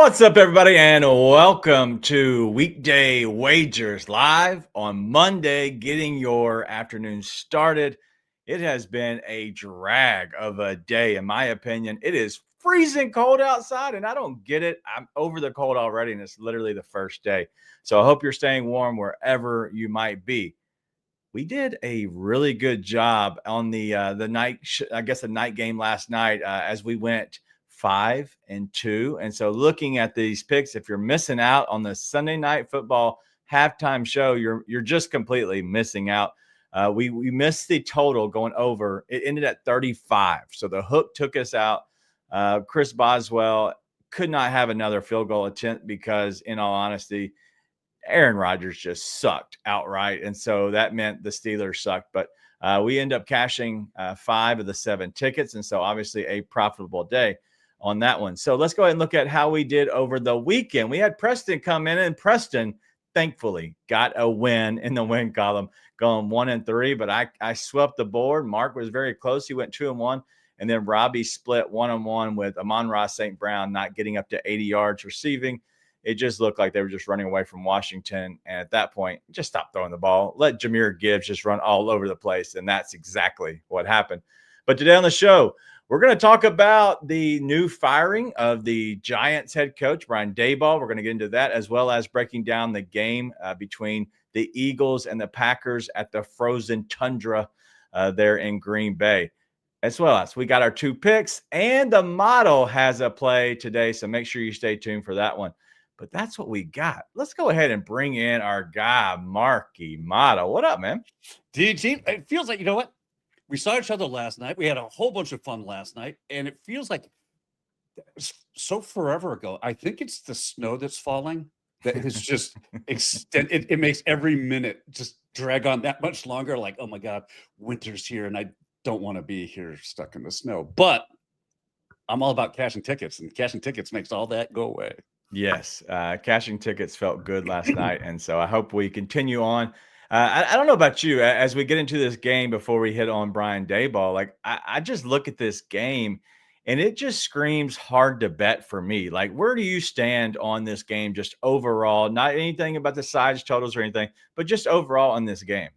What's up, everybody, and welcome to Weekday Wagers live on Monday, getting your afternoon started. It has been a drag of a day, in my opinion. It is freezing cold outside, and I don't get it. I'm over the cold already, and it's literally the first day. So I hope you're staying warm wherever you might be. We did a really good job on the night, the night game last night as we went 5-2. And so, looking at these picks, if you're missing out on the Sunday night football halftime show, you're just completely missing out. We missed the total going over. It ended at 35, so the hook took us out. Chris Boswell could not have another field goal attempt because, in all honesty, Aaron Rodgers just sucked outright. And so that meant the Steelers sucked. But we end up cashing 5 of the 7 tickets. And so obviously a profitable day on that one. So let's go ahead and look at how we did over the weekend. We had Preston come in, and Preston thankfully got a win in the win column, going 1-3. But I swept the board. Mark was very close. He went 2-1. And then Robbie split 1-1 with Amon-Ra St. Brown not getting up to 80 yards receiving. It just looked like they were just running away from Washington. And at that point, just stop throwing the ball. Let Jahmyr Gibbs just run all over the place. And that's exactly what happened. But today on the show, we're going to talk about the new firing of the Giants head coach, Brian Daboll. We're going to get into that, as well as breaking down the game between the Eagles and the Packers at the frozen tundra there in Green Bay. As well as we got our 2 picks, and the model has a play today. So make sure you stay tuned for that one. But that's what we got. Let's go ahead and bring in our guy, Marky Motto. What up, man? DG, it feels like, you know what? We saw each other last night. We had a whole bunch of fun last night, and it feels like so forever ago. I think it's the snow that's falling that is just it makes every minute just drag on that much longer. Like, oh my God, winter's here, and I don't want to be here stuck in the snow. But I'm all about cashing tickets, and cashing tickets makes all that go away. Yes, cashing tickets felt good last night, and so I hope we continue on. I don't know about you. As we get into this game before we hit on Brian Daboll, like I just look at this game, and it just screams hard to bet for me. Like, where do you stand on this game, just overall? Not anything about the sides totals or anything, but just overall on this game.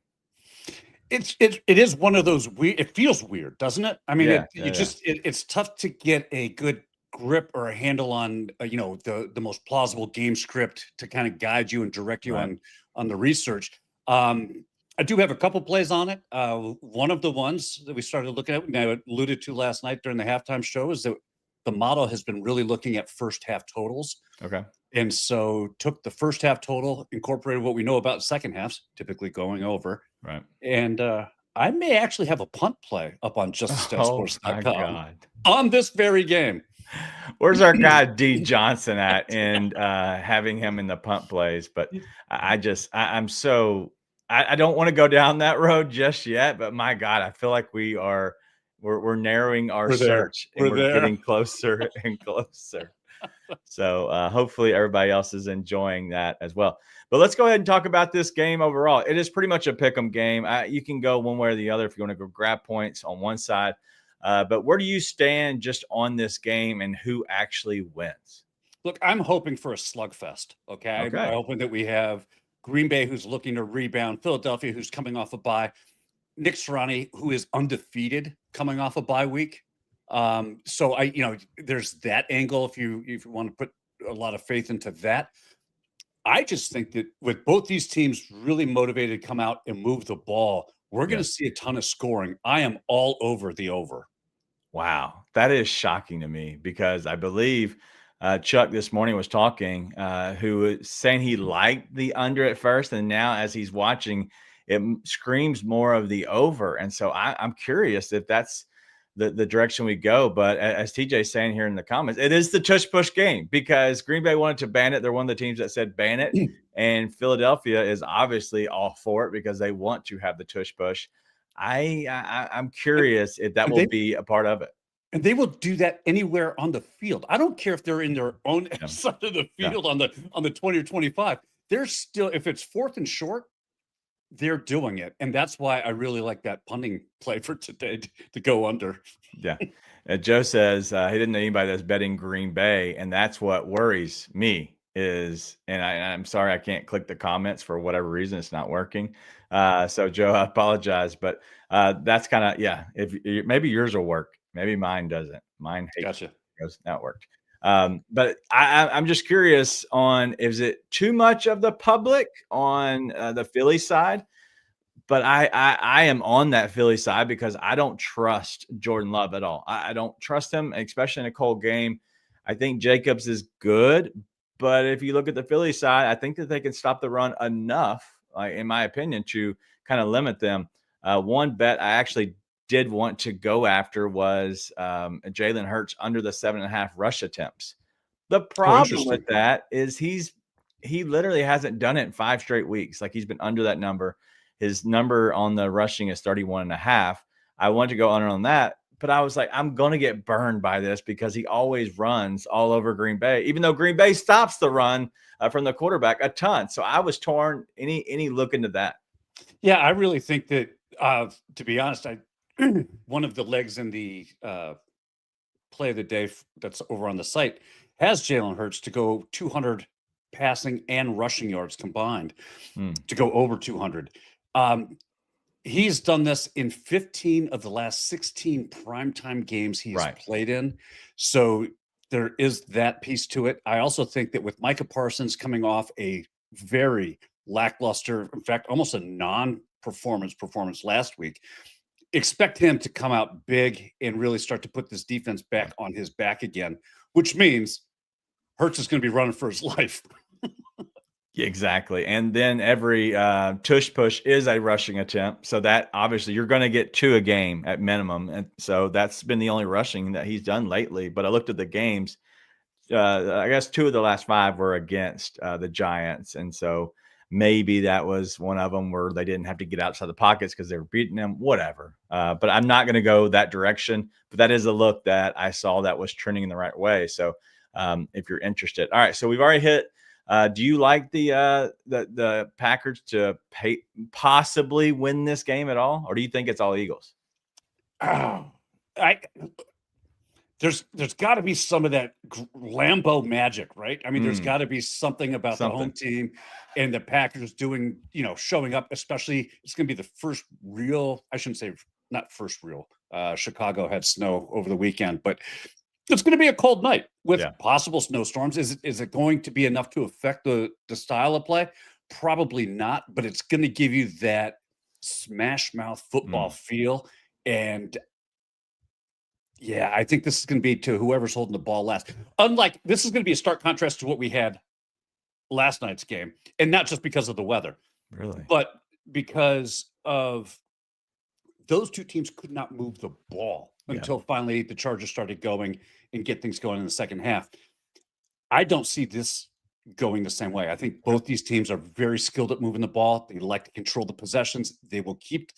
It is one of those weird. It feels weird, doesn't it? I mean, it's tough to get a good grip or a handle on the most plausible game script to kind of guide you and direct you on the research. I do have a couple plays on it. One of the ones that we started looking at, and I alluded to last night during the halftime show, is that the model has been really looking at first half totals. Okay. And so took the first half total, incorporated what we know about second halves, typically going over. Right. And I may actually have a punt play up on JustStatSports.com on this very game. Where's our guy D Johnson at and having him in the punt plays? But I don't want to go down that road just yet. But my God, I feel like we're narrowing our search, and we're getting closer and closer. So hopefully everybody else is enjoying that as well. But let's go ahead and talk about this game overall. It is pretty much a pick 'em game. You can go one way or the other if you want to go grab points on one side. But where do you stand just on this game and who actually wins? Look, I'm hoping for a slugfest. Okay. I'm hoping that we have Green Bay, who's looking to rebound, Philadelphia, who's coming off a bye, Nick Sirianni, who is undefeated coming off a bye week. So there's that angle if you want to put a lot of faith into that. I just think that with both these teams really motivated to come out and move the ball, we're going to see a ton of scoring. I am all over the over. Wow. That is shocking to me because I believe Chuck this morning was talking, who was saying he liked the under at first. And now as he's watching, it screams more of the over. And so I'm curious if that's the direction we go. But as TJ's saying here in the comments, it is the tush push game because Green Bay wanted to ban it. They're one of the teams that said ban it. And Philadelphia is obviously all for it because they want to have the tush push. I'm curious if that will be a part of it. And they will do that anywhere on the field. I don't care if they're in their own side of the field on the 20 or 25. They're still, if it's 4th and short, they're doing it. And that's why I really like that punting play for today to go under. Yeah. Joe says he didn't know anybody that's betting Green Bay, and that's what worries me. I'm sorry I can't click the comments for whatever reason, it's not working. So Joe, I apologize, but that's kind of If maybe yours will work, maybe mine doesn't. Mine hates Gotcha. goes that worked. But I'm just curious on, is it too much of the public on the Philly side? But I am on that Philly side because I don't trust Jordan Love at all. I don't trust him, especially in a cold game. I think Jacobs is good, but if you look at the Philly side, I think that they can stop the run enough, in my opinion, to kind of limit them. One bet I actually did want to go after was Jalen Hurts under the 7.5 rush attempts. The problem with that is he literally hasn't done it in 5 straight weeks. Like, he's been under that number. His number on the rushing is 31.5. I wanted to go under on that, but I was like, I'm going to get burned by this because he always runs all over Green Bay, even though Green Bay stops the run from the quarterback a ton. So I was torn. Any look into that? Yeah, I really think that, to be honest, one of the legs in the play of the day that's over on the site has Jalen Hurts to go 200 passing and rushing yards combined, to go over 200. He's done this in 15 of the last 16 primetime games he's played in. So there is that piece to it. I also think that with Micah Parsons coming off a very lackluster, in fact, almost a non-performance last week, expect him to come out big and really start to put this defense back on his back again, which means Hurts is going to be running for his life. Exactly. And then every tush push is a rushing attempt. So that obviously you're going to get 2 a game at minimum. And so that's been the only rushing that he's done lately. But I looked at the games. I guess 2 of the last 5 were against the Giants. And so maybe that was one of them where they didn't have to get outside the pockets because they were beating them, whatever. But I'm not going to go that direction. But that is a look that I saw that was trending in the right way. So if you're interested. All right. So we've already hit. Do you like the Packers to possibly win this game at all, or do you think it's all Eagles? There's got to be some of that Lambeau magic, right? I mean, there's got to be something about the home team and the Packers doing, showing up. Especially, it's going to be the first real. I shouldn't say not first real. Chicago had snow over the weekend, but it's going to be a cold night with possible snowstorms. Is it going to be enough to affect the style of play? Probably not, but it's going to give you that smash mouth football feel. And yeah, I think this is going to be to whoever's holding the ball last. Unlike, this is going to be a stark contrast to what we had last night's game, and not just because of the weather, really, but because of those two teams could not move the ball until finally the Chargers started going and get things going in the second half. I don't see this going the same way. I think both these teams are very skilled at moving the ball. They like to control the possessions. They will keep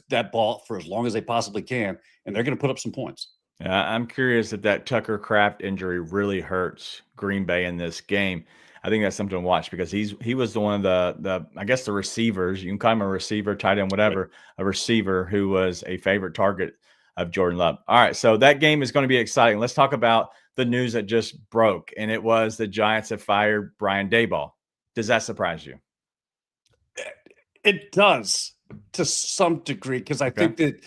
that ball for as long as they possibly can, and they're going to put up some points. Yeah, I'm curious if that Tucker Kraft injury really hurts Green Bay in this game. I think that's something to watch because he was the one of the I guess the receivers. You can call him a receiver, tight end, whatever, a receiver who was a favorite target of Jordan Love. All right, so that game is going to be exciting. Let's talk about the news that just broke, and it was the Giants have fired Brian Daboll. Does that surprise you? It does to some degree because I think that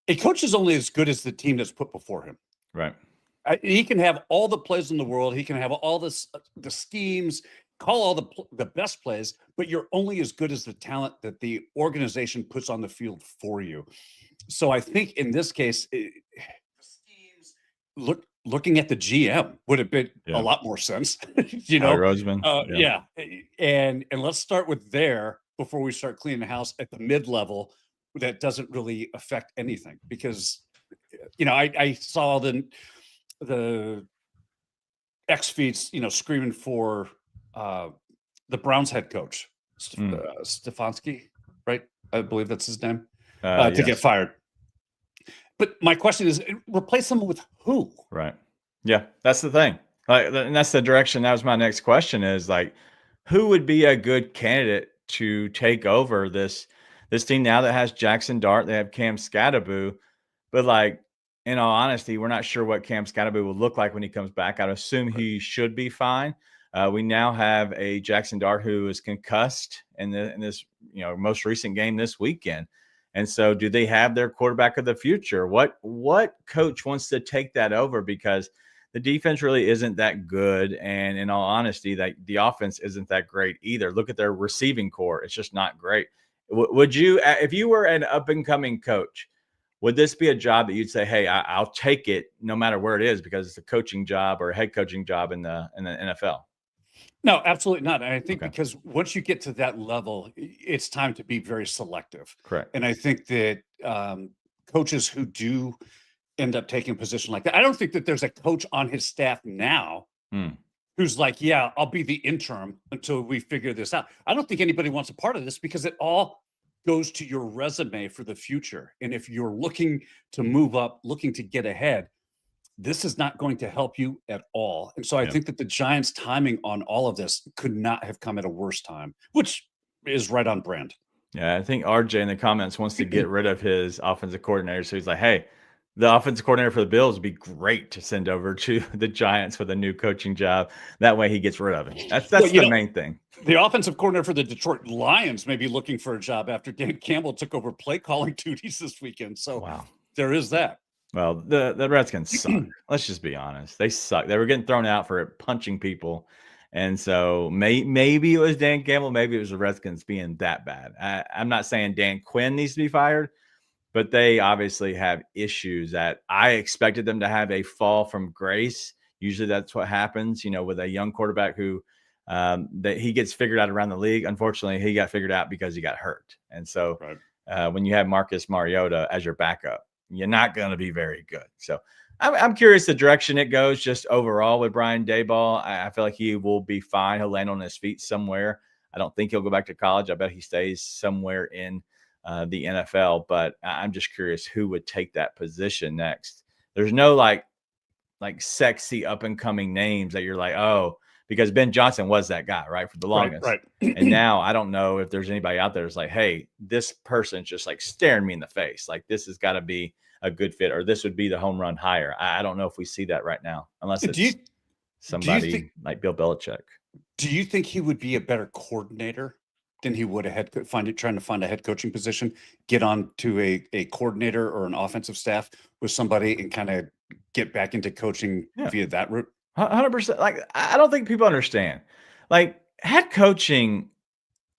a coach is only as good as the team that's put before him. Right. He can have all the plays in the world. He can have all the schemes, call all the best plays, but you're only as good as the talent that the organization puts on the field for you. So I think in this case, the schemes looking at the GM would have been a lot more sense. Roseman. And let's start with there before we start cleaning the house at the mid-level. That doesn't really affect anything because, I saw the X feeds, screaming for the Browns head coach, Stefanski, right? I believe that's his name, to get fired. But my question is, replace him with who? Right. Yeah, that's the thing. And that's the direction. That was my next question is who would be a good candidate to take over this team now that has Jackson Dart, they have Cam Scatterboo, but in all honesty, we're not sure what Cam Scotterby will look like when he comes back. I'd assume he should be fine. We now have a Jackson Dart who is concussed in this most recent game this weekend. And so do they have their quarterback of the future? What coach wants to take that over? Because the defense really isn't that good. And in all honesty, the offense isn't that great either. Look at their receiving core. It's just not great. Would you, if you were an up-and-coming coach, would this be a job that you'd say, hey, I'll take it no matter where it is because it's a coaching job or a head coaching job in the NFL? No, absolutely not. And I think because once you get to that level, it's time to be very selective. Correct. And I think that coaches who do end up taking a position like that, I don't think that there's a coach on his staff now who's like, yeah, I'll be the interim until we figure this out. I don't think anybody wants a part of this because it all goes to your resume for the future. And if you're looking to move up, looking to get ahead, this is not going to help you at all. And so I think that the Giants' timing on all of this could not have come at a worse time, which is right on brand. Yeah, I think RJ in the comments wants to get rid of his offensive coordinator. So he's like, hey, the offensive coordinator for the Bills would be great to send over to the Giants with a new coaching job. That way he gets rid of it. That's the main thing. The offensive coordinator for the Detroit Lions may be looking for a job after Dan Campbell took over play calling duties this weekend. So there is that. Well, the Redskins suck. Let's just be honest. They suck. They were getting thrown out for punching people. And so maybe it was Dan Campbell. Maybe it was the Redskins being that bad. I'm not saying Dan Quinn needs to be fired, but they obviously have issues that I expected them to have a fall from grace. Usually that's what happens, with a young quarterback who that he gets figured out around the league. Unfortunately, he got figured out because he got hurt. And so when you have Marcus Mariota as your backup, you're not going to be very good. So I'm curious the direction it goes just overall with Brian Daboll. I feel like he will be fine. He'll land on his feet somewhere. I don't think he'll go back to college. I bet he stays somewhere in the NFL. But I'm just curious who would take that position next. There's no like sexy up and coming names that you're like, oh, because Ben Johnson was that guy, right, for the longest. Right. And now I don't know if there's anybody out there that's like, hey, this person's just like staring me in the face. Like this has got to be a good fit, or this would be the home run hire. I don't know if we see that right now, unless it's somebody like Bill Belichick. Do you think he would be a better coordinator than he would trying to find a head coaching position, get on to a coordinator or an offensive staff with somebody and kind of get back into coaching via that route? 100%. Like, I don't think people understand. Like, head coaching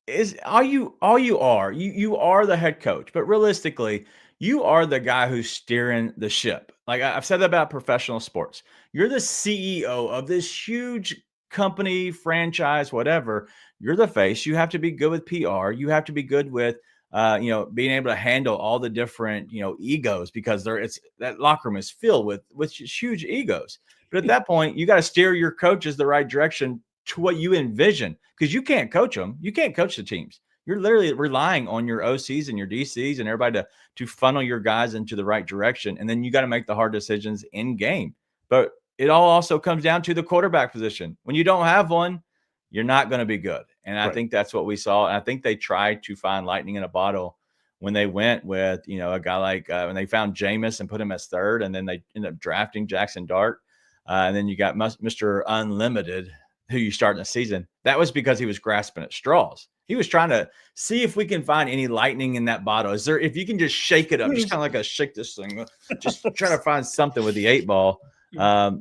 is all you are. You are the head coach, but realistically, you are the guy who's steering the ship. Like I've said that about professional sports. You're the CEO of this huge company, franchise, whatever. You're the face. You have to be good with PR. You have to be good with being able to handle all the different, egos, because that locker room is filled with huge egos. But at that point, you got to steer your coaches the right direction to what you envision, because you can't coach them. You can't coach the teams. You're literally relying on your OCs and your DCs and everybody to funnel your guys into the right direction. And then you got to make the hard decisions in game. But it all also comes down to the quarterback position. When you don't have one, you're not going to be good. And I think that's what we saw. And I think they tried to find lightning in a bottle when they went with, a guy like when they found Jameis and put him as third, and then they ended up drafting Jackson Dart. And then you got Mr. Unlimited, who you start in the season. That was because he was grasping at straws. He was trying to see if we can find any lightning in that bottle. If you can just shake it up, just kind of like shake this thing, just try to find something with the 8-ball.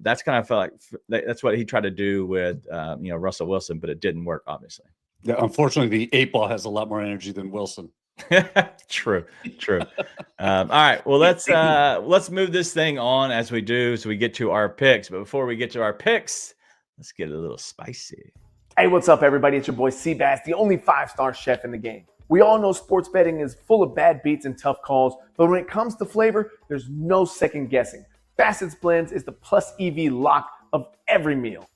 That's kind of felt like that's what he tried to do with, Russell Wilson, but it didn't work, obviously. Yeah, unfortunately, the 8-ball has a lot more energy than Wilson. True. All right. Well, let's move this thing on as we do, so we get to our picks. But before we get to our picks, let's get a little spicy. Hey, what's up, everybody? It's your boy Seabass, the only 5-star chef in the game. We all know sports betting is full of bad beats and tough calls, but when it comes to flavor, there's no second guessing. Bassett's Blends is the plus EV lock of every meal.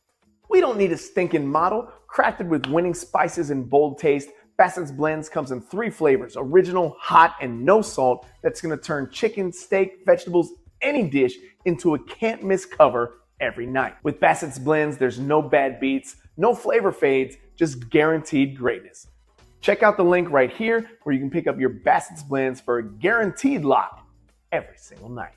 We don't need a stinking model. Crafted with winning spices and bold taste, Bassett's Blends comes in 3 flavors: original, hot, and no salt. That's going to turn chicken, steak, vegetables, any dish into a can't-miss cover every night. With Bassett's Blends, there's no bad beats, no flavor fades, just guaranteed greatness. Check out the link right here where you can pick up your Bassett's Blends for a guaranteed lock every single night.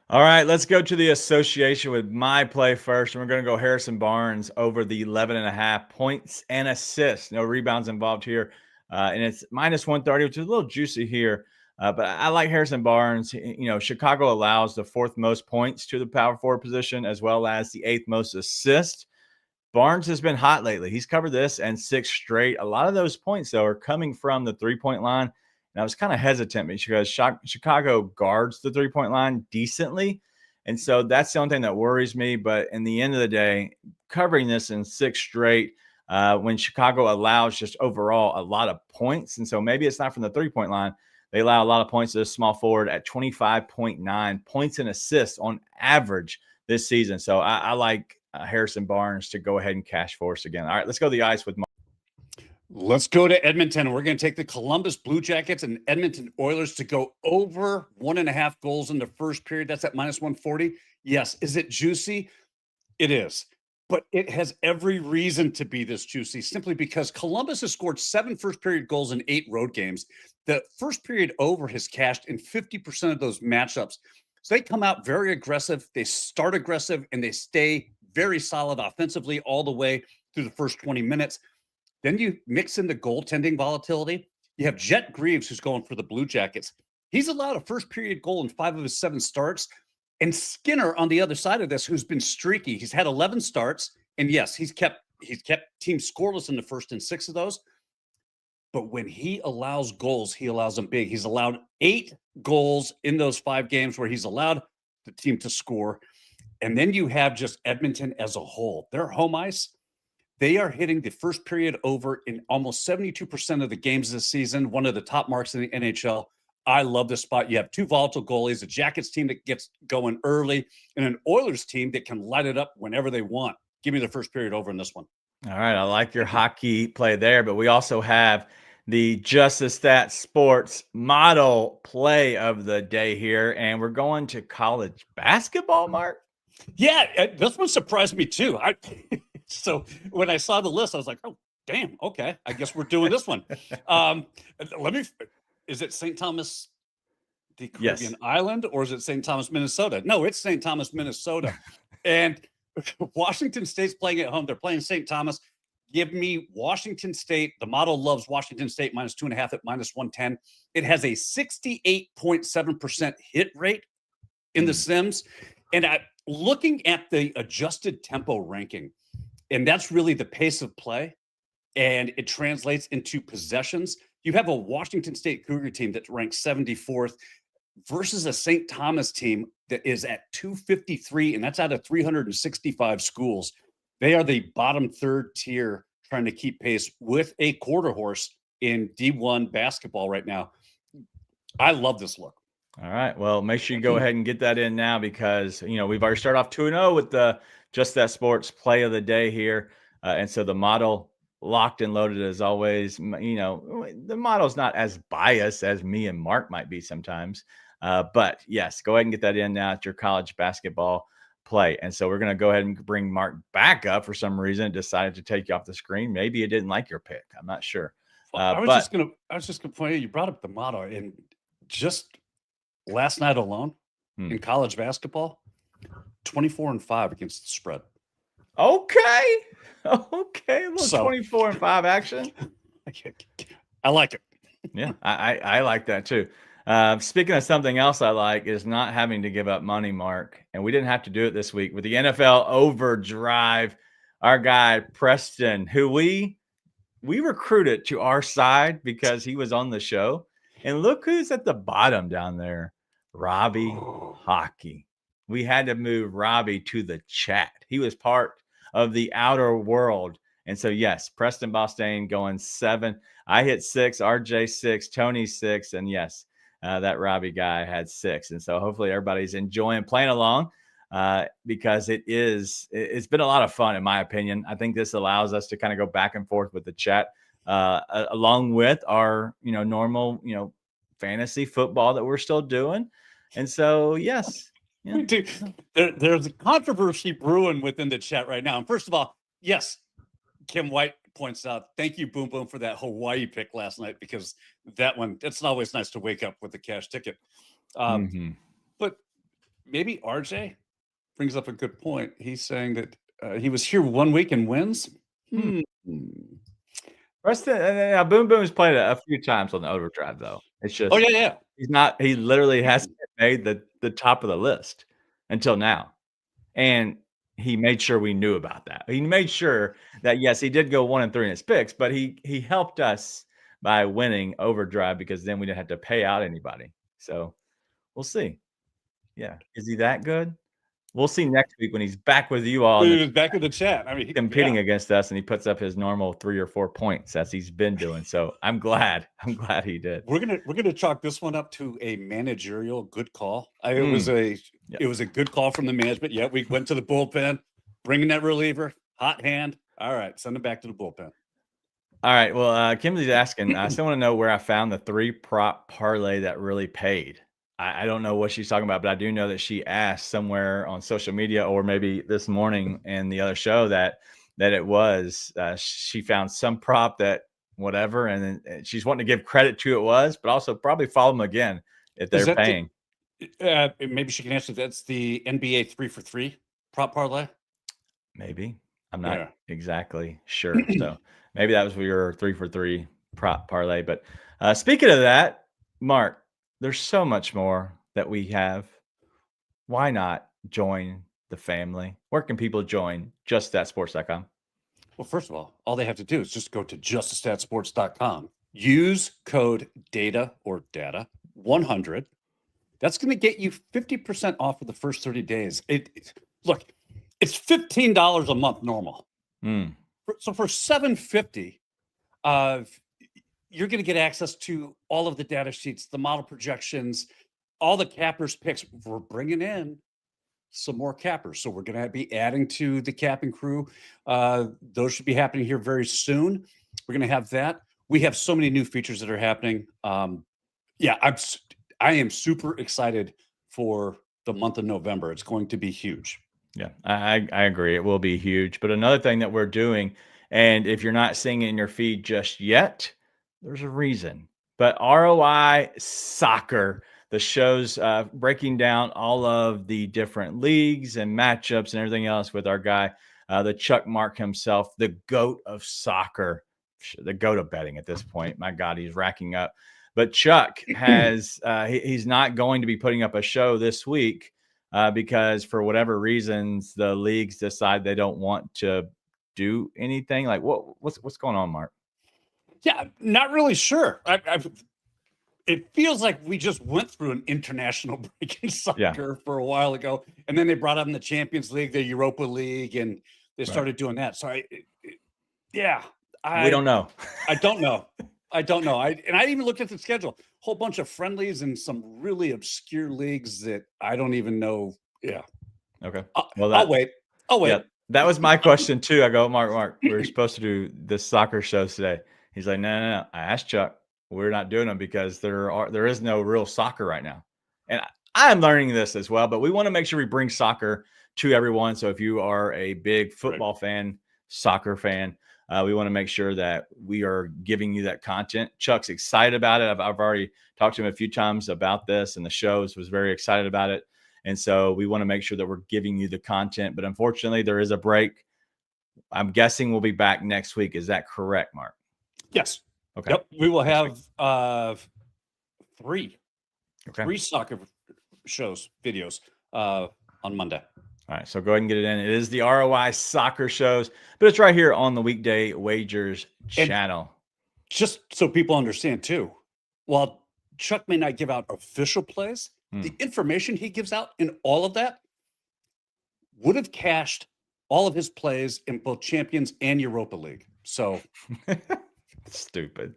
All right, let's go to the association with my play first. And we're going to go Harrison Barnes over the 11.5 points and assists. No rebounds involved here. And it's minus 130, which is a little juicy here. But I like Harrison Barnes. Chicago allows the 4th most points to the power forward position, as well as the 8th most assists. Barnes has been hot lately. He's covered this and 6 straight. A lot of those points, though, are coming from the 3-point line. And I was kind of hesitant because Chicago guards the 3-point line decently. And so that's the only thing that worries me. But in the end of the day, covering this in 6 straight, when Chicago allows just overall a lot of points. And so maybe it's not from the 3-point line. They allow a lot of points to this small forward at 25.9 points and assists on average this season. So I like Harrison Barnes to go ahead and cash for us again. All right, let's go to the ice with Mark. Let's go to Edmonton. We're going to take the Columbus Blue Jackets and Edmonton Oilers to go over 1.5 goals in the first period. That's at minus 140. Yes. Is it juicy? It is. But it has every reason to be this juicy simply because Columbus has scored 7 first-period goals in 8 road games. The first period over has cashed in 50% of those matchups. So they come out very aggressive. They start aggressive, and they stay very solid offensively all the way through the first 20 minutes. Then you mix in the goaltending volatility. You have Jet Greaves, who's going for the Blue Jackets. He's allowed a first-period goal in 5 of his 7 starts. And Skinner on the other side of this, who's been streaky. He's had 11 starts, and yes, he's kept team scoreless in the first and 6 of those. But when he allows goals, he allows them big. He's allowed 8 goals in those 5 games where he's allowed the team to score. And then you have just Edmonton as a whole. Their home ice, they are hitting the first period over in almost 72% of the games this season, one of the top marks in the NHL. I love this spot. You have 2 volatile goalies, a Jackets team that gets going early, and an Oilers team that can light it up whenever they want. Give me the first period over in this one. All right. I like your hockey play there, but we also have the Justice Stat Sports model play of the day here, and we're going to college basketball, Mark. Yeah, this one surprised me too. So when I saw the list, I was like, oh, damn, okay. I guess we're doing this one. Is it St. Thomas, the Caribbean island, or is it St. Thomas, Minnesota? No, it's St. Thomas, Minnesota. And Washington State's playing at home. They're playing St. Thomas. Give me Washington State. The model loves Washington State minus 2.5 at minus 110. It has a 68.7% hit rate in the Sims. And looking at the adjusted tempo ranking, and that's really the pace of play, and it translates into possessions. You have a Washington State Cougar team that ranks 74th versus a St. Thomas team that is at 253, and that's out of 365 schools. They are the bottom 3rd tier trying to keep pace with a quarter horse in D1 basketball right now. I love this look. All right. Well, make sure you go ahead and get that in now because, we've already started off 2-0 with the Just That Sports play of the day here. And so the model locked and loaded as always. The model's not as biased as me and Mark might be sometimes. But yes, go ahead and get that in now at your college basketball play. And so we're going to go ahead and bring Mark back up for some reason. It decided to take you off the screen. Maybe it didn't like your pick. I'm not sure. I was just gonna point out, you brought up the model, and just last night alone in college basketball, 24-5 against the spread. Okay. A little 24-5 action. I like it. Yeah, I like that too. Speaking of something else I like is not having to give up money, Mark. And we didn't have to do it this week with the NFL Overdrive. Our guy, Preston, who we recruited to our side because he was on the show. And look who's at the bottom down there. Robbie Hockey. We had to move Robbie to the chat. He was part of the outer world. And so, yes, Preston Bostain going 7. I hit 6, RJ 6, Tony 6. And yes, that Robbie guy had 6. And so hopefully everybody's enjoying playing along because it's been a lot of fun, in my opinion. I think this allows us to kind of go back and forth with the chat along with our, normal, fantasy football that we're still doing. And so, yes. Yeah. Dude, there's a controversy brewing within the chat right now. And first of all, yes, Kim White points out, thank you, Boom Boom, for that Hawaii pick last night, because that one, it's always nice to wake up with a cash ticket. But maybe RJ brings up a good point. He's saying that he was here 1 week and wins. Boom Boom's played it a few times on the overdrive, though. It's just he literally hasn't made the top of the list until now. And he made sure we knew about that. He made sure that, yes, he did go 1-3 in his picks, but he helped us by winning overdrive because then we didn't have to pay out anybody. So we'll see. Yeah. Is he that good? We'll see next week when he's back with you all. He was back in the chat. I mean, competing against us, and he puts up his normal 3 or 4 points as he's been doing. So I'm glad he did. We're gonna chalk this one up to a managerial good call. It was a good call from the management. Yeah, we went to the bullpen, bringing that reliever, hot hand. All right, send him back to the bullpen. All right. Well, Kimberly's asking. I still want to know where I found the 3 prop parlay that really paid. I don't know what she's talking about, but I do know that she asked somewhere on social media or maybe this morning in the other show that it was she found some prop that whatever, and then she's wanting to give credit to it was, but also probably follow them again if they're paying. Maybe she can answer. That's the NBA 3 for 3 prop parlay. Maybe I'm not exactly sure. So maybe that was your 3 for 3 prop parlay. But speaking of that, Mark. There's so much more that we have. Why not join the family? Where can people join justthatsports.com? Well, first of all they have to do is just go to justthatsports.com. Use code data 100. That's going to get you 50% off for the first 30 days. Look, it's $15 a month normal. So for $7.50, you're going to get access to all of the data sheets, the model projections, all the cappers picks. We're bringing in some more cappers. So we're going to be adding to the capping crew. Those should be happening here very soon. We're going to have that. We have so many new features that are happening. I am super excited for the month of November. It's going to be huge. Yeah, I agree. It will be huge. But another thing that we're doing, and if you're not seeing it in your feed just yet, there's a reason. But ROI Soccer, the show's breaking down all of the different leagues and matchups and everything else with our guy, the Chuck Mark himself, the GOAT of soccer, the GOAT of betting at this point. My God, he's racking up. But Chuck has he's not going to be putting up a show this week because for whatever reasons, the leagues decide they don't want to do anything. Like what's going on, Mark? Yeah, not really sure. It feels like we just went through an international break in soccer for a while ago, and then they brought up in the Champions League, the Europa League, and they started doing that. So we don't know. I don't know. I even looked at the schedule, whole bunch of friendlies and some really obscure leagues that I don't even know. Yeah. Okay. Well, I'll wait. Yeah, that was my question too. I go, Mark, we're supposed to do the soccer shows today. He's like, no. I asked Chuck, we're not doing them because there is no real soccer right now. And I'm learning this as well, but we want to make sure we bring soccer to everyone. So if you are a big football fan, soccer fan, we want to make sure that we are giving you that content. Chuck's excited about it. I've already talked to him a few times about this, and the shows was very excited about it. And so we want to make sure that we're giving you the content. But unfortunately, there is a break. I'm guessing we'll be back next week. Is that correct, Mark? Yes. Okay. Yep. We will have three soccer shows, videos on Monday. All right. So go ahead and get it in. It is the ROI Soccer shows, but it's right here on the Weekday Wagers channel. And just so people understand too, while Chuck may not give out official plays, the information he gives out in all of that would have cashed all of his plays in both Champions and Europa League. So stupid.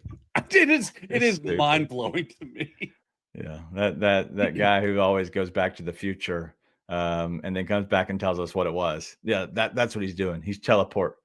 It is mind blowing to me. Yeah, that guy who always goes back to the future, and then comes back and tells us what it was. Yeah, that's what he's doing. He's teleport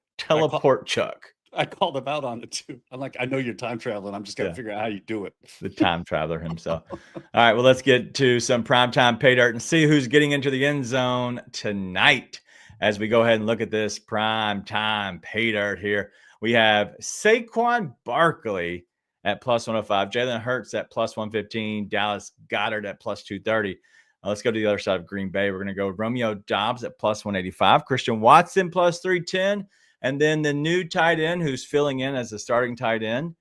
Chuck. I called him out on it too. I'm like, I know you're time traveling. I'm just got to figure out how you do it. The time traveler himself. All right, well, let's get to some primetime pay dirt and see who's getting into the end zone tonight. As we go ahead and look at this primetime pay dirt here, we have Saquon Barkley at plus 105, Jalen Hurts at plus 115, Dallas Goedert at plus 230. Let's go to the other side of Green Bay. We're going to go Romeo Doubs at plus 185, Christian Watson plus 310, and then the new tight end who's filling in as the starting tight end,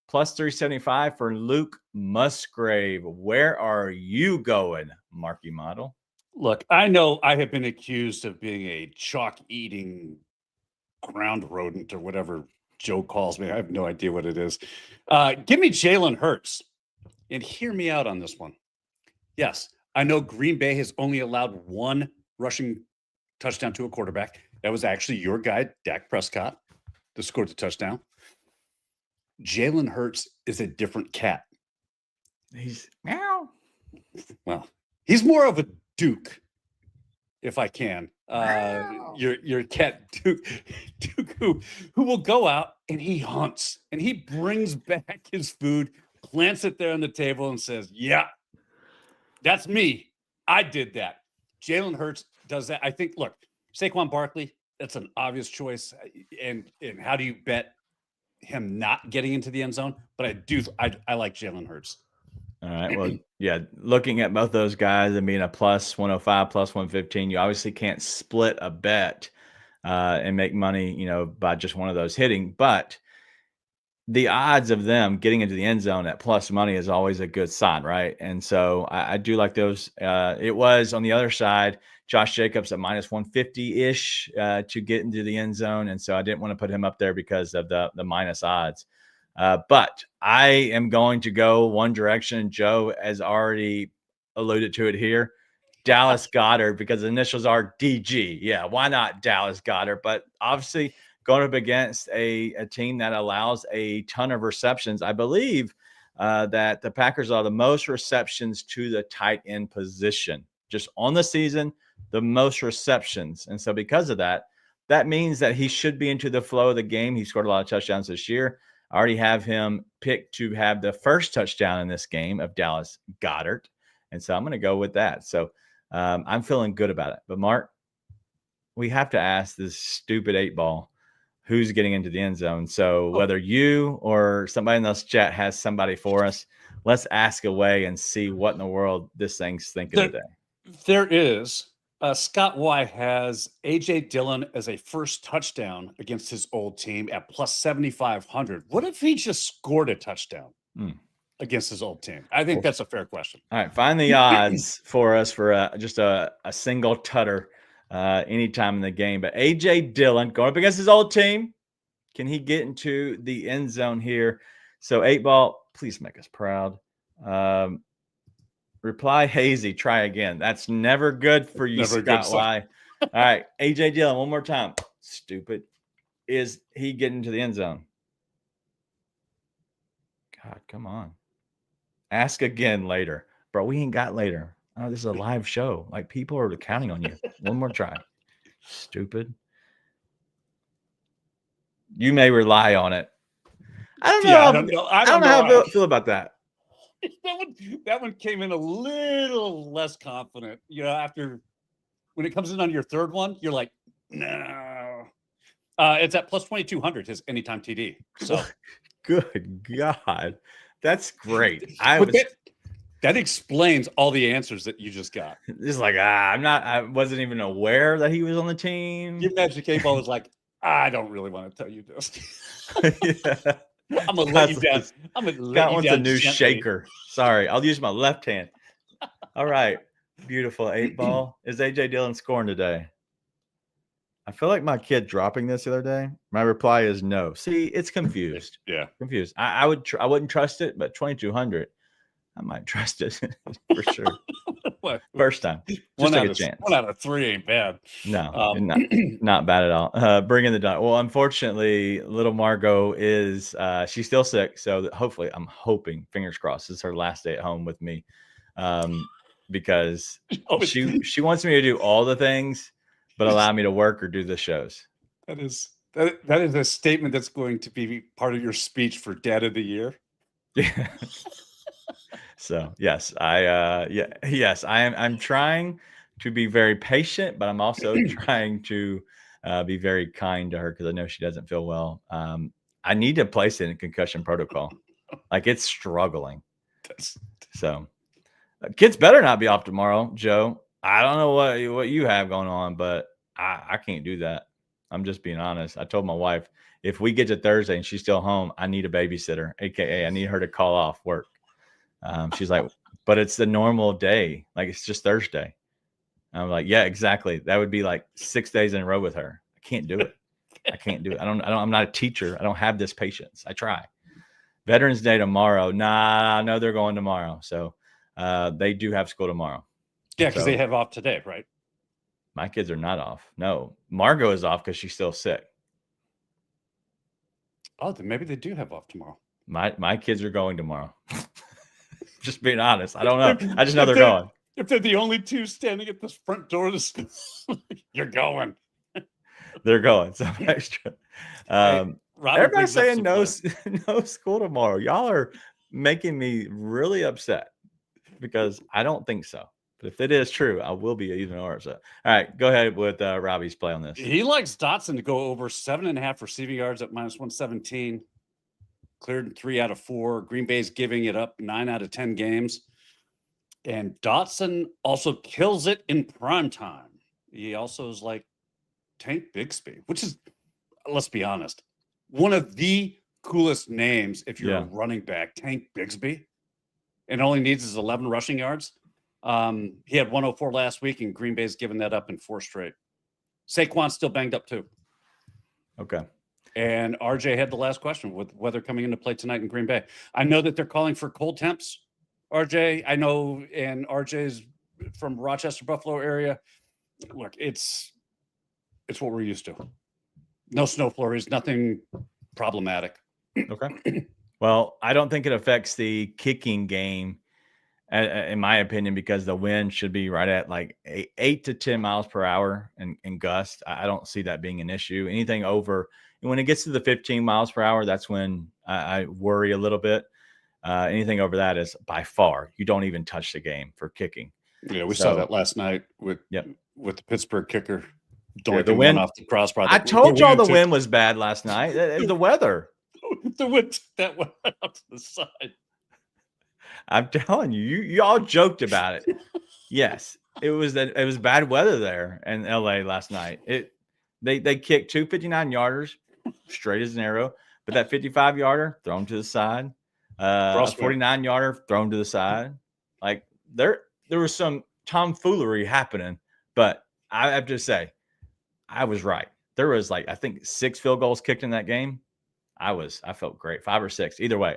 plus 375 for Luke Musgrave. Where are you going, Marky Model? Look, I know I have been accused of being a chalk-eating ground rodent or whatever Joe calls me. I have no idea what it is. Give me Jalen Hurts. And hear me out on this one. Yes, I know Green Bay has only allowed one rushing touchdown to a quarterback. That was actually your guy, Dak Prescott, that scored the touchdown. Jalen Hurts is a different cat. He's meow. Well, he's more of a Duke, if I can. Wow. Your cat Duke who will go out and he hunts and he brings back his food, plants it there on the table and says, yeah, that's me. I did that. Jalen Hurts does that. I think, look, Saquon Barkley, that's an obvious choice. And how do you bet him not getting into the end zone? But I like Jalen Hurts. All right. Well, yeah, looking at both those guys and being a plus 105, plus 115, you obviously can't split a bet and make money, by just one of those hitting. But the odds of them getting into the end zone at plus money is always a good sign, right? And so I do like those. It was on the other side, Josh Jacobs at minus 150-ish to get into the end zone. And so I didn't want to put him up there because of the minus odds. But I am going to go one direction. Joe has already alluded to it here. Dallas Goedert, because the initials are DG. Yeah, why not Dallas Goedert? But obviously going up against a team that allows a ton of receptions. I believe that the Packers are the most receptions to the tight end position. Just on the season, the most receptions. And so because of that, that means that he should be into the flow of the game. He scored a lot of touchdowns this year. I already have him picked to have the first touchdown in this game of Dallas Goedert. And so I'm going to go with that. So I'm feeling good about it. But Mark, we have to ask this stupid 8-ball, who's getting into the end zone. So whether you or somebody in this chat has somebody for us, let's ask away and see what in the world this thing's thinking today. There is. Scott Y has A.J. Dillon as a first touchdown against his old team at plus 7,500. What if he just scored a touchdown against his old team? I think that's a fair question. All right, find the odds for us for just a single tutter anytime in the game. But A.J. Dillon going up against his old team. Can he get into the end zone here? So 8-ball, please make us proud. Reply hazy, try again. That's never good for you, Scott Y. All right, A.J. Dillon, one more time. Stupid. Is he getting to the end zone? God, come on. Ask again later. Bro, we ain't got later. Oh, this is a live show. Like, people are counting on you. One more try. Stupid. You may rely on it. I don't know. Yeah, I don't know how I feel about that. That one came in a little less confident. After when it comes in on your third one, you're like, no. It's at plus 2,200 his anytime TD. So good God. That's great. That explains all the answers that you just got. It's like, I wasn't even aware that he was on the team. Your Magic 8-ball was like, I don't really want to tell you this. Yeah. I'm gonna let you down. I'm gonna let you down. A new shaker. Sorry, I'll use my left hand. All right, beautiful 8-ball. Is A.J. Dillon scoring today? I feel like my kid dropping this the other day. My reply is no. See, it's confused. Yeah, confused. I wouldn't trust it, but 2,200, I might trust it for sure. First time, just take a chance. 1 out of 3 ain't bad. No, not bad at all. Bring in the dog. Well, unfortunately, little Margot is she's still sick, so hopefully, I'm hoping, fingers crossed, this is her last day at home with me, because she wants me to do all the things, but allow me to work or do the shows. That is a statement that's going to be part of your speech for Dad of the Year. Yeah. So yes, I'm trying to be very patient, but I'm also trying to be very kind to her because I know she doesn't feel well. I need to place it in concussion protocol. Like, it's struggling. So Kids better not be off tomorrow, Joe. I don't know what you have going on, but I can't do that. I'm just being honest. I told my wife, if we get to Thursday and she's still home, I need a babysitter, AKA I need her to call off work. She's like, but it's the normal day. Like, it's just Thursday. I'm like, yeah, exactly. That would be like 6 days in a row with her. I can't do it. I'm not a teacher. I don't have this patience. I try. Veterans Day tomorrow. No, they're going tomorrow. So they do have school tomorrow. Yeah, because they have off today, right? My kids are not off. No, Margot is off because she's still sick. Oh, then maybe they do have off tomorrow. My kids are going tomorrow. Just being honest. I don't know. I just know they're going. If they're the only two standing at the front door of the school, you're going. They're going. So extra. Everybody's saying no school tomorrow. Y'all are making me really upset because I don't think so. But if it is true, I will be even more upset. All right, go ahead with Robbie's play on this. He likes Dotson to go over 7.5 receiving yards at -117. Cleared in 3 out of 4. Green Bay's giving it up 9 out of 10 games. And Dotson also kills it in prime time. He also is like Tank Bigsby, which is, let's be honest, one of the coolest names if you're a running back, Tank Bigsby. And only needs his 11 rushing yards. He had 104 last week, and Green Bay's given that up in 4 straight. Saquon's still banged up too. Okay. And RJ had the last question with weather coming into play tonight in Green Bay. I know that they're calling for cold temps, RJ. I know, and RJ's from Rochester, Buffalo area. Look, it's what we're used to. No snow flurries, nothing problematic. Okay. Well, I don't think it affects the kicking game, in my opinion, because the wind should be right at like 8 to 10 miles per hour in gust. I don't see that being an issue. Anything over, and when it gets to the 15 miles per hour, that's when I worry a little bit. Anything over that is by far, you don't even touch the game for kicking. Yeah, we saw that last night with the Pittsburgh kicker. The wind off the crossbar. I told y'all the wind was bad last night. The weather. The wind that went out to the side. I'm telling you, y'all joked about it. Yes, it was bad weather there in LA last night. They kicked 2 59-yarders straight as an arrow, but that 55-yarder thrown to the side, a 49-yarder thrown to the side. Like there was some tomfoolery happening, but I have to say, I was right. There was like, I think 6 field goals kicked in that game. I felt great. 5 or 6. Either way.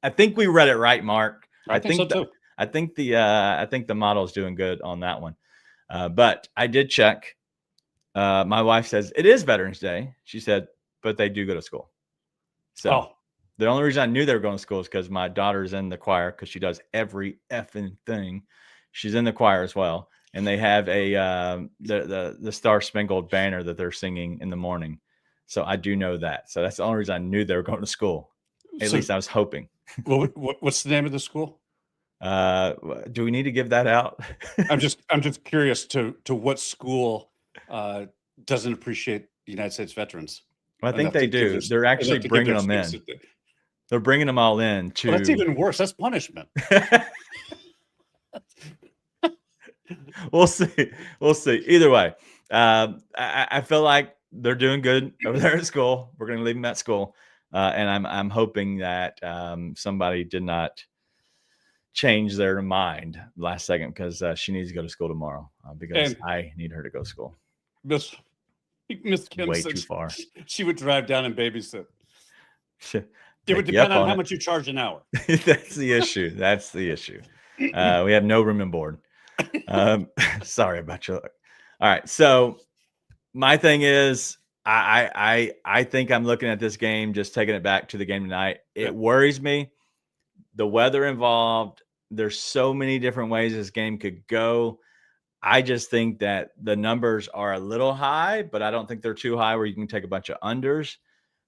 I think we read it right, Mark. I think so too. I think the model is doing good on that one. But I did check. My wife says it is Veterans Day. She said, but they do go to school. So the only reason I knew they were going to school is because my daughter's in the choir, because she does every effing thing. She's in the choir as well. And they have the Star Spangled Banner that they're singing in the morning. So I do know that. So that's the only reason I knew they were going to school. At least I was hoping. Well, what's the name of the school? Do we need to give that out? I'm just curious to what school doesn't appreciate the United States veterans. Well, I think they do. They're actually bringing them in. They're bringing them all in too. Well, that's even worse. That's punishment. We'll see. Either way, I feel like they're doing good over there at school. We're going to leave them at school, and I'm hoping that somebody did not change their mind last second, because she needs to go to school tomorrow, because I need her to go to school. Miss Kim way said too far. She would drive down and babysit. It would depend on how much you charge an hour. That's the issue. We have no room and board. Sorry about you. All right. So my thing is, I think I'm looking at this game, just taking it back to the game tonight. It worries me. The weather involved. There's so many different ways this game could go. I just think that the numbers are a little high, but I don't think they're too high where you can take a bunch of unders.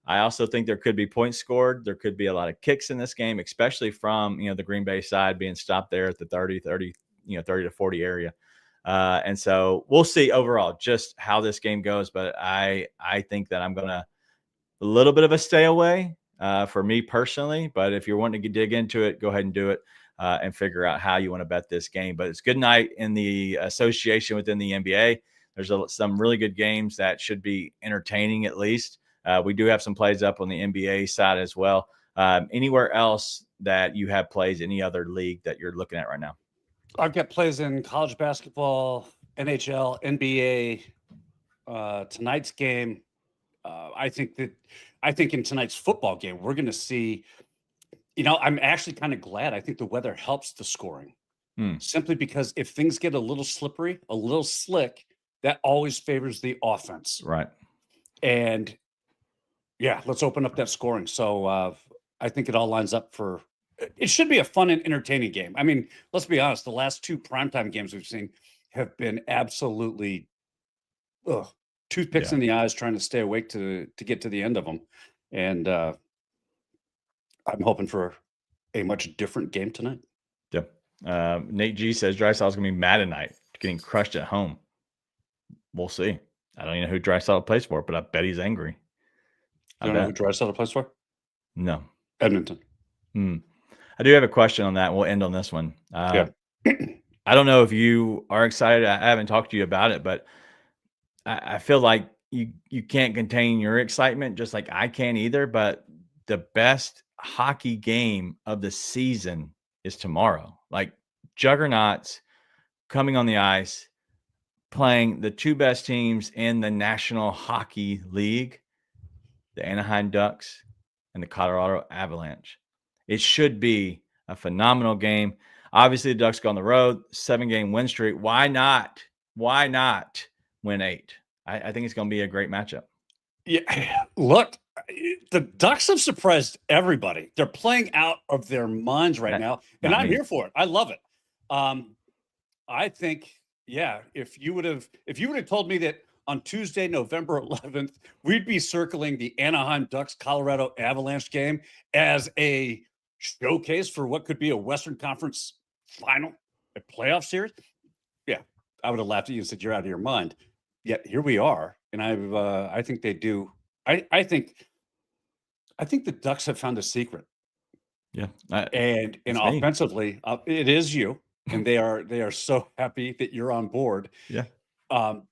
I also think there could be points scored. There could be a lot of kicks in this game, especially from, the Green Bay side being stopped there at the 30 to 40 area. And so we'll see overall just how this game goes. But I think that I'm going to a little bit of a stay away for me personally. But if you're wanting to dig into it, go ahead and do it. and figure out how you want to bet this game. But it's good night in the association within the NBA. There's some really good games that should be entertaining at least. We do have some plays up on the NBA side as well. Anywhere else that you have plays, any other league that you're looking at right now? I've got plays in college basketball, NHL, NBA. Tonight's game, I think in tonight's football game, we're going to see, I'm actually kind of glad. I think the weather helps the scoring simply because if things get a little slippery, a little slick, that always favors the offense. Right. And yeah, let's open up that scoring. So I think it all lines up for, it should be a fun and entertaining game. I mean, let's be honest. The last two primetime games we've seen have been absolutely toothpicks in the eyes, trying to stay awake to get to the end of them. And I'm hoping for a much different game tonight. Yep. Nate G says Drysdale's going to be mad tonight, getting crushed at home. We'll see. I don't even know who Drysdale plays for, but I bet he's angry. You don't know who Drysdale plays for? No. Edmonton. I do have a question on that. We'll end on this one. Yeah. I don't know if you are excited. I haven't talked to you about it, but I feel like you can't contain your excitement, just like I can't either. But the best hockey game of the season is tomorrow. Like juggernauts coming on the ice, playing the two best teams in the National Hockey League, the Anaheim Ducks and the Colorado Avalanche. It should be a phenomenal game. Obviously, the Ducks go on the road, 7-game win streak. Why not? Why not win 8? I think it's going to be a great matchup. Yeah, look, the Ducks have surprised everybody. They're playing out of their minds right now, and I'm here for it. I love it. I think, yeah, if you would have told me that on Tuesday, November 11th, we'd be circling the Anaheim Ducks Colorado Avalanche game as a showcase for what could be a Western Conference final, a playoff series, yeah, I would have laughed at you and said, you're out of your mind. Yet here we are. And I think they do. I think the Ducks have found a secret. Yeah. And offensively, it is you. And they are so happy that you're on board. Yeah.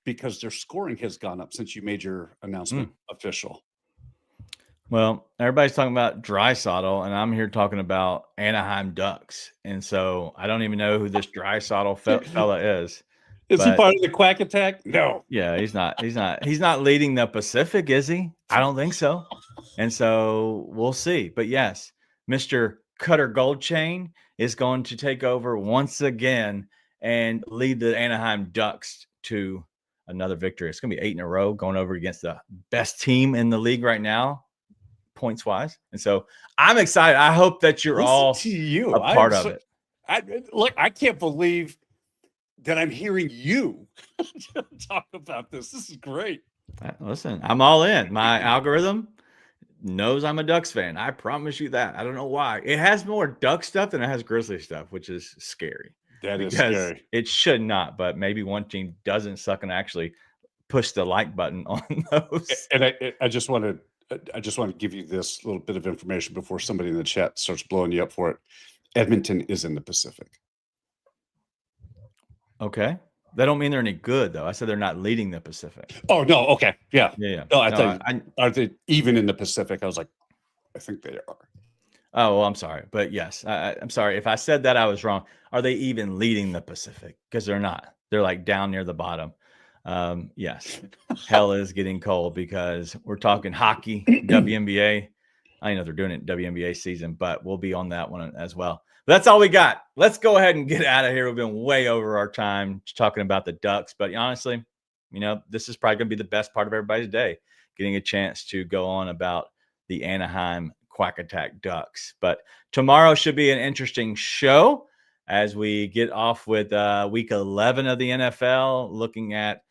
Because their scoring has gone up since you made your announcement official. Well, everybody's talking about Draisaitl, and I'm here talking about Anaheim Ducks. And so I don't even know who this Draisaitl fella is. Is he part of the Quack Attack? No. Yeah, he's not leading the Pacific, is he? I don't think so. And so we'll see. But yes, Mr. Cutter Goldchain is going to take over once again and lead the Anaheim Ducks to another victory. It's going to be 8 in a row going over against the best team in the league right now, points wise. And so I'm excited. I hope that you're all a part of it. I can't believe that I'm hearing you talk about this. This is great. Listen, I'm all in. My algorithm knows I'm a Ducks fan. I promise you that. I don't know why. It has more Duck stuff than it has Grizzly stuff, which is scary. That is scary. It should not, but maybe one team doesn't suck and actually push the like button on those. And I just want to give you this little bit of information before somebody in the chat starts blowing you up for it. Edmonton is in the Pacific. Okay. That don't mean they're any good, though. I said they're not leading the Pacific. Oh, no. Okay. Yeah. Yeah. No, I thought, are they even in the Pacific? I was like, I think they are. Oh, well, I'm sorry. But yes, I'm sorry. If I said that, I was wrong. Are they even leading the Pacific? Because they're not. They're like down near the bottom. Yes. Hell is getting cold because we're talking hockey, WNBA. I know they're doing it WNBA season, but we'll be on that one as well. But that's all we got. Let's go ahead and get out of here. We've been way over our time talking about the Ducks. But honestly, this is probably going to be the best part of everybody's day, getting a chance to go on about the Anaheim Quack Attack Ducks. But tomorrow should be an interesting show as we get off with week 11 of the NFL, looking at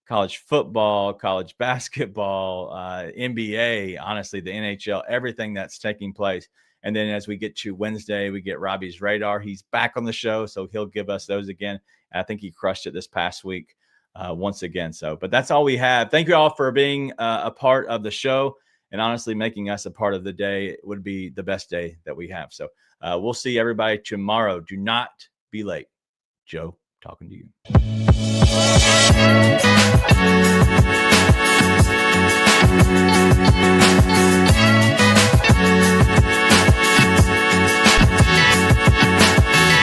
college football, college basketball, NBA, honestly, the NHL, everything that's taking place. And then as we get to Wednesday, we get Robbie's Radar. He's back on the show, so he'll give us those again. I think he crushed it this past week once again. But that's all we have. Thank you all for being a part of the show. and honestly, making us a part of the day would be the best day that we have. So we'll see everybody tomorrow. Do not be late. Joe, talking to you.